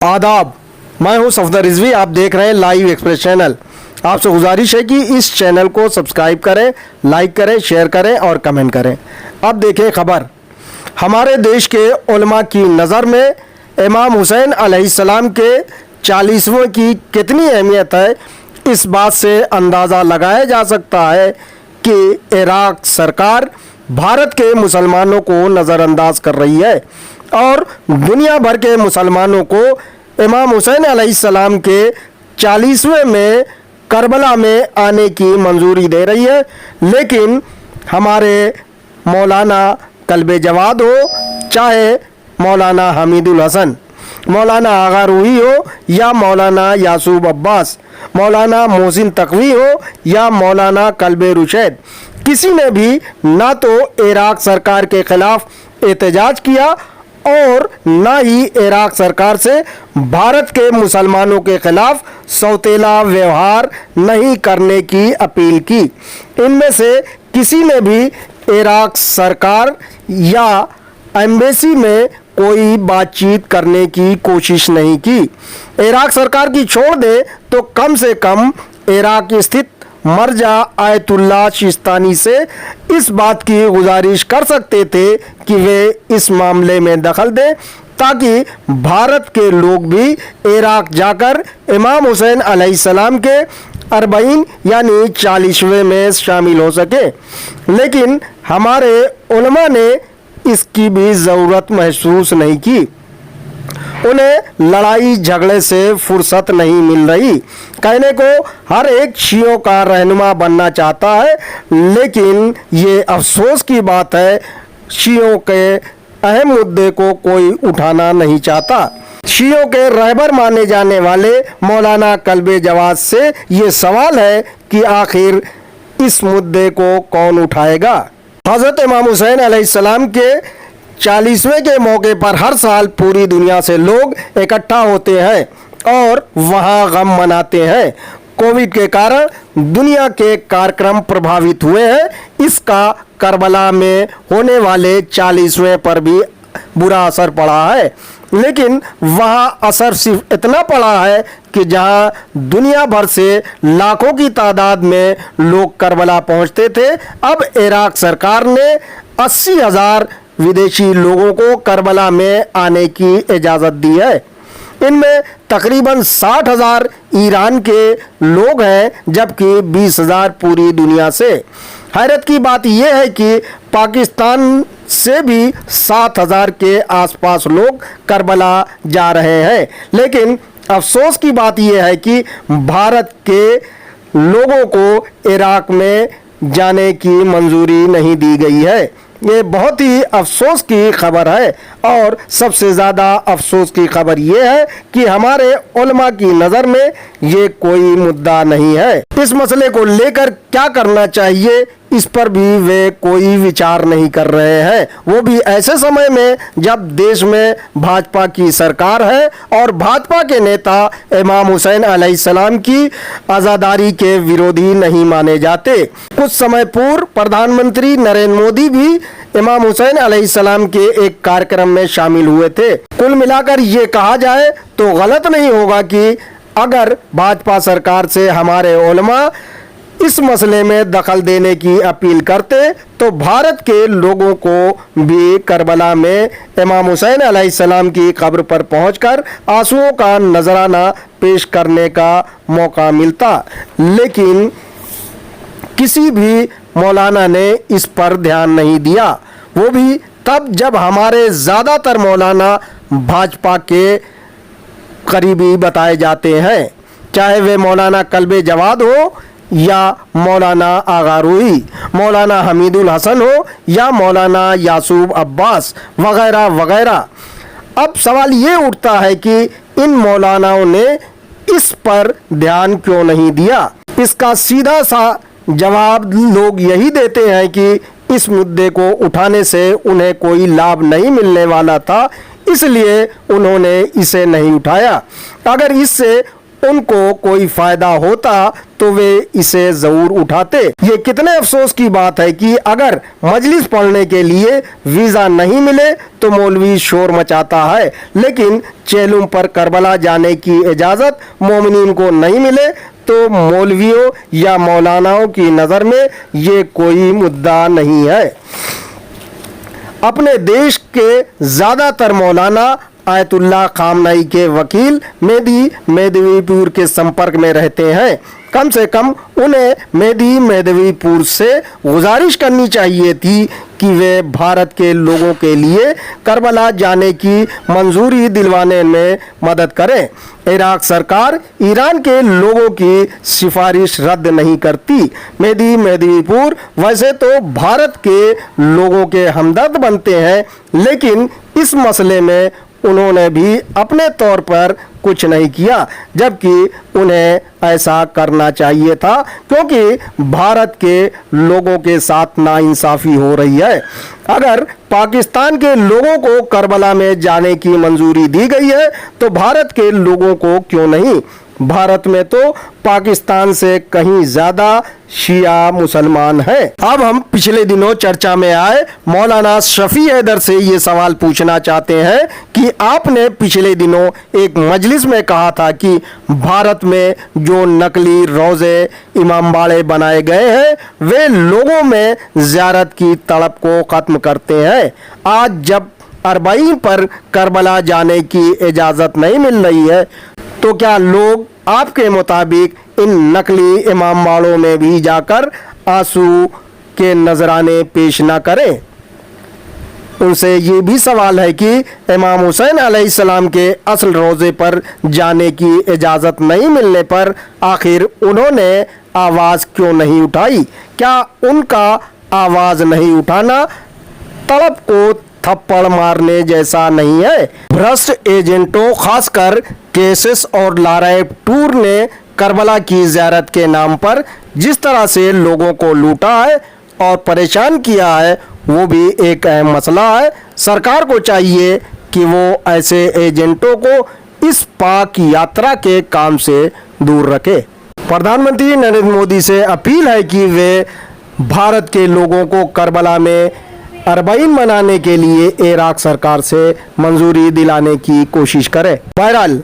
आदाब, मैं हूं सफदर रिजवी। आप देख रहे हैं लाइव एक्सप्रेस चैनल। आपसे गुजारिश है कि इस चैनल को सब्सक्राइब करें, लाइक करें, शेयर करें और कमेंट करें। अब देखें खबर। हमारे देश के उलमा की नज़र में इमाम हुसैन अलैहिस्सलाम के 40वें की कितनी अहमियत है, इस बात से अंदाज़ा लगाया जा सकता है कि इराक सरकार भारत के मुसलमानों को नज़रअंदाज कर रही है और दुनिया भर के मुसलमानों को इमाम हुसैन अलैहिस्सलाम के 40वें में करबला में आने की मंजूरी दे रही है। लेकिन हमारे मौलाना कल्बे जवाद हो, चाहे मौलाना हमीदुल हसन, मौलाना आगा रूही हो या मौलाना यासूब अब्बास, मौलाना मोहसिन तकवी हो या मौलाना कल्बे रुशैद, किसी ने भी ना तो इराक सरकार के खिलाफ एहतजाज किया और ना ही इराक सरकार से भारत के मुसलमानों के खिलाफ सौतेला व्यवहार नहीं करने की अपील की। इनमें से किसी ने भी इराक सरकार या एम्बेसी में कोई बातचीत करने की कोशिश नहीं की। इराक सरकार की छोड़ दे तो कम से कम इराक स्थित मर्जा आयतुल्लाह सिस्तानी से इस बात की गुजारिश कर सकते थे कि वे इस मामले में दखल दें, ताकि भारत के लोग भी इराक जाकर इमाम हुसैन अलैहिस्सलाम के 40 यानी 40वें में शामिल हो सके। लेकिन हमारे उलमा ने इसकी भी ज़रूरत महसूस नहीं की। उन्हें लड़ाई झगड़े से फुर्सत नहीं मिल रही। कहने को हर एक शियों का रहनुमा बनना चाहता है, लेकिन ये अफसोस की बात है शियों के अहम मुद्दे को कोई उठाना नहीं चाहता। शियों के रहबर माने जाने वाले मौलाना कल्बे जवाद से ये सवाल है कि आखिर इस मुद्दे को कौन उठाएगा। हज़रत इमाम हुसैन अलैहिस्सलाम के 40वें के मौके पर हर साल पूरी दुनिया से लोग इकट्ठा होते हैं और वहाँ गम मनाते हैं। कोविड के कारण दुनिया के कार्यक्रम प्रभावित हुए हैं। इसका करबला में होने वाले 40वें पर भी बुरा असर पड़ा है। लेकिन वहाँ असर सिर्फ इतना पड़ा है कि जहाँ दुनिया भर से लाखों की तादाद में लोग करबला पहुँचते थे, अब इराक सरकार ने 80,000 विदेशी लोगों को करबला में आने की इजाज़त दी है। इनमें तकरीबन 60,000 ईरान के लोग हैं, जबकि 20,000 पूरी दुनिया से। हैरत की बात यह है कि पाकिस्तान से भी 7,000 के आसपास लोग करबला जा रहे हैं। लेकिन अफसोस की बात यह है कि भारत के लोगों को इराक में जाने की मंजूरी नहीं दी गई है। ये बहुत ही अफसोस की खबर है और सबसे ज़्यादा अफसोस की खबर ये है कि हमारे उलमा की नज़र में ये कोई मुद्दा नहीं है। इस मसले को लेकर क्या करना चाहिए, इस पर भी वे कोई विचार नहीं कर रहे हैं, वो भी ऐसे समय में जब देश में भाजपा की सरकार है और भाजपा के नेता इमाम हुसैन अलैहिस्सलाम की आज़ादारी के विरोधी नहीं माने जाते। कुछ समय पूर्व प्रधानमंत्री नरेंद्र मोदी भी इमाम हुसैन अलैहिस्सलाम के एक कार्यक्रम में शामिल हुए थे। कुल मिलाकर ये कहा जाए तो गलत नहीं होगा कि अगर भाजपा सरकार से हमारे उलमा इस मसले में दखल देने की अपील करते तो भारत के लोगों को भी करबला में इमाम हुसैन अलैहिस्सलाम की कब्र पर पहुंचकर आंसुओं का नजराना पेश करने का मौका मिलता। लेकिन किसी भी मौलाना ने इस पर ध्यान नहीं दिया, वो भी तब जब हमारे ज़्यादातर मौलाना भाजपा के करीबी बताए जाते हैं, चाहे वे मौलाना कल्बे जवाद हो या मौलाना आगा रूही, मौलाना हमीदुल हसन हो या मौलाना यासूब अब्बास वगैरह वगैरह। अब सवाल ये उठता है कि इन मौलानाओं ने इस पर ध्यान क्यों नहीं दिया। इसका सीधा सा जवाब लोग यही देते हैं कि इस मुद्दे को उठाने से उन्हें कोई लाभ नहीं मिलने वाला था, इसलिए उन्होंने इसे नहीं उठाया। अगर इससे उनको कोई फायदा होता तो वे इसे जरूर उठाते। ये कितने अफसोस की बात है कि अगर मजलिस पढ़ने के लिए वीजा नहीं मिले तो मौलवी शोर मचाता है, लेकिन चेलुम पर करबला जाने की इजाजत मोमिनीन को नहीं मिले तो मौलवियों या मौलानाओं की नज़र में ये कोई मुद्दा नहीं है। अपने देश के ज़्यादातर मौलाना आयतुल्लाह खामनाई के वकील मेहदी मेहदवीपुर के संपर्क में रहते हैं। कम से कम उन्हें मेहदी मेहदवीपुर से गुजारिश करनी चाहिए थी कि वे भारत के लोगों के लिए करबला जाने की मंजूरी दिलवाने में मदद करें। इराक सरकार ईरान के लोगों की सिफारिश रद्द नहीं करती। मेहदी मेहदवीपुर वैसे तो भारत के लोगों के हमदर्द बनते हैं, लेकिन इस मसले में उन्होंने भी अपने तौर पर कुछ नहीं किया, जबकि उन्हें ऐसा करना चाहिए था, क्योंकि भारत के लोगों के साथ नाइंसाफी हो रही है। अगर पाकिस्तान के लोगों को करबला में जाने की मंजूरी दी गई है तो भारत के लोगों को क्यों नहीं? भारत में तो पाकिस्तान से कहीं ज्यादा शिया मुसलमान हैं। अब हम पिछले दिनों चर्चा में आए मौलाना शफी हैदर से ये सवाल पूछना चाहते हैं कि आपने पिछले दिनों एक मजलिस में कहा था कि भारत में जो नकली रोजे इमामबाड़े बनाए गए हैं वे लोगों में ज़ियारत की तड़प को ख़त्म करते हैं। आज जब अरबाईन पर करबला जाने की इजाज़त नहीं मिल रही है तो क्या लोग आपके मुताबिक इन नकली इमामबाड़ों में भी जाकर आंसू के नजराने पेश ना करें? उनसे ये भी सवाल है कि इमाम हुसैन अलैहिस्सलाम के असल रोज़े पर जाने की इजाज़त नहीं मिलने पर आखिर उन्होंने आवाज़ क्यों नहीं उठाई? क्या उनका आवाज़ नहीं उठाना तड़प को थप्पड़ मारने जैसा नहीं है? भ्रष्ट एजेंटों खासकर केसेस और लाराइब टूर ने करबला की ज़ियारत के नाम पर जिस तरह से लोगों को लूटा है और परेशान किया है वो भी एक अहम मसला है। सरकार को चाहिए कि वो ऐसे एजेंटों को इस पाक यात्रा के काम से दूर रखे। प्रधानमंत्री नरेंद्र मोदी से अपील है कि वे भारत के लोगों को करबला में अरबाईन मनाने के लिए इराक सरकार से मंजूरी दिलाने की कोशिश करें। बहरहाल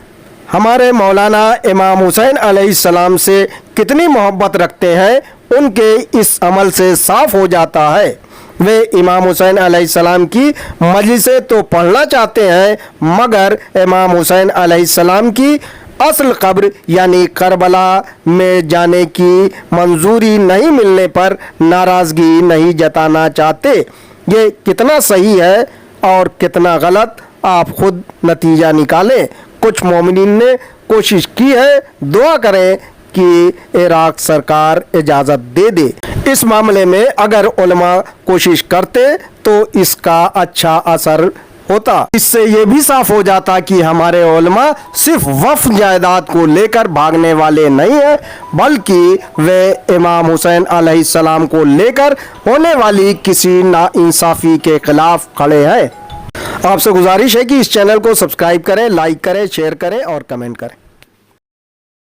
हमारे मौलाना इमाम हुसैन अलैहिस्सलाम से कितनी मोहब्बत रखते हैं उनके इस अमल से साफ हो जाता है। वे इमाम हुसैन अलैहिस्सलाम की मजलिसें तो पढ़ना चाहते हैं, मगर इमाम हुसैन अलैहिस्सलाम की असल कब्र यानी करबला में जाने की मंजूरी नहीं मिलने पर नाराज़गी नहीं जताना चाहते। ये कितना सही है और कितना गलत आप खुद नतीजा निकालें। कुछ मोमिनीन ने कोशिश की है, दुआ करें कि इराक सरकार इजाज़त दे दे। इस मामले में अगर उलमा कोशिश करते तो इसका अच्छा असर होता। इससे ये भी साफ हो जाता कि हमारे उलमा सिर्फ वक्फ जायदाद को लेकर भागने वाले नहीं हैं, बल्कि वे इमाम हुसैन अलैहिस्सलाम को लेकर होने वाली किसी नाइंसाफ़ी के खिलाफ खड़े हैं। आपसे गुजारिश है कि इस चैनल को सब्सक्राइब करें, लाइक करें, शेयर करें और कमेंट करें।